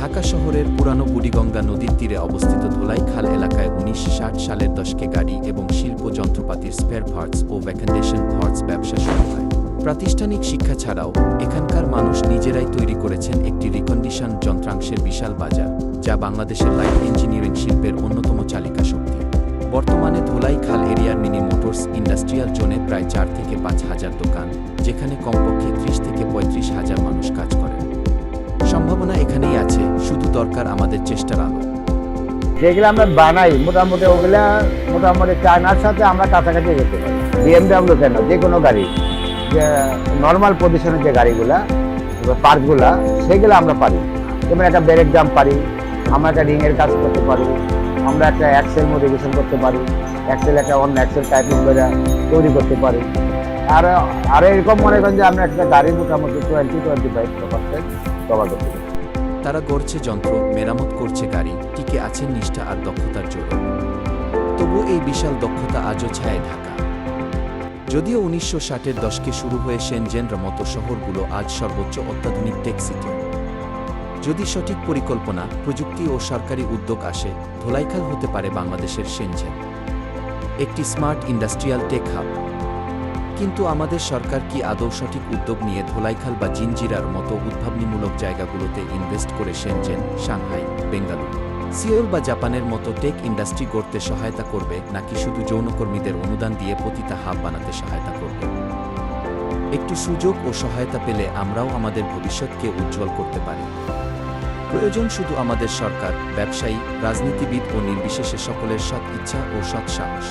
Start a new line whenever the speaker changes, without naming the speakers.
ঢাকা শহরের পুরানো বুড়িগঙ্গা নদীর তীরে অবস্থিত ধোলাই খাল এলাকায় ১৯৬০ সালের দশকে গাড়ি এবং শিল্প যন্ত্রপাতির স্পেয়ার পার্টস ও ভ্যাকেন্ডেশন পার্টস ব্যবসা শুরু হয়। প্রাতিষ্ঠানিক শিক্ষা ছাড়াও এখানকার মানুষ নিজেরাই তৈরি করেছেন একটি রিকন্ডিশন যন্ত্রাংশের বিশাল বাজার, যা বাংলাদেশের লাইট ইঞ্জিনিয়ারিং শিল্পের অন্যতম চালিকা শক্তি। বর্তমানে ধোলাই খাল এরিয়ার মিনি মোটরস ইন্ডাস্ট্রিয়াল জোনে প্রায় ৪ থেকে ৫ হাজার দোকান, যেখানে কমপক্ষে ৩০ থেকে ৩৫ হাজার মানুষ কাজ করেন। সম্ভাবনা এখানেই আছে, শুধু দরকার আমাদের চেষ্টার আলো।
যেগুলো আমরা বানাই মোটামুটি ওগুলা মোটামুটি চায়নার সাথে আমরা কাছাকাছি যেতে পারি। BMW কেন, যে কোনো গাড়ি, যে নর্মাল পজিশনের যে গাড়িগুলা পার্টগুলা সেগুলো আমরা পারি। যেমন একটা ব্রেক জাম্প পারি, আমরা একটা রিংয়ের কাজ করতে পারি, আমরা একটা অ্যাক্সেল মডিফিকেশন করতে পারি, অ্যাক্সেল একটা অন্য অ্যাক্সেল টাইপিং করে তৈরি করতে পারি। আর এরকম মনে করেন যে আমরা একটা গাড়ি মোটামুটি 20-25% কভার করতে পারি।
তারা গড়ছে যন্ত্র, মেরামত করছে গাড়ি, টিকে আছেন নিষ্ঠা আর দক্ষতার জোরে। তবু এই বিশাল দক্ষতা আজও ছায়ায় ঢাকা। যদিও ১৯৬০-এর দশকে শুরু হয়ে শেনজেনের মতো শহরগুলো আজ সর্বোচ্চ অত্যাধুনিক টেক সিটি। যদি সঠিক পরিকল্পনা, প্রযুক্তি ও সরকারি উদ্যোগ আসে, ধোলাইখাল হতে পারে বাংলাদেশের শেনজেন, একটি স্মার্ট ইন্ডাস্ট্রিয়াল টেক হাব। কিন্তু আমাদের সরকার কি আদৌ সঠিক উদ্যোগ নিয়ে ধোলাইখাল বা জিনজিরার মতো উদ্ভাবনীমূলক জায়গাগুলোতে ইনভেস্ট করে শেনজেন, সাংহাই, বেঙ্গালুরু, সিওল বা জাপানের মতো টেক ইন্ডাস্ট্রি গড়তে সহায়তা করবে, নাকি শুধু যৌনকর্মীদের অনুদান দিয়ে পতিতা হাব বানাতে সহায়তা করবে? একটু সুযোগ ও সহায়তা পেলে আমরাও আমাদের ভবিষ্যৎকে উজ্জ্বল করতে পারি। প্রয়োজন শুধু আমাদের সরকার, ব্যবসায়ী, রাজনীতিবিদ ও নির্বিশেষে সকলের সৎ ইচ্ছা ও সৎ সাহস।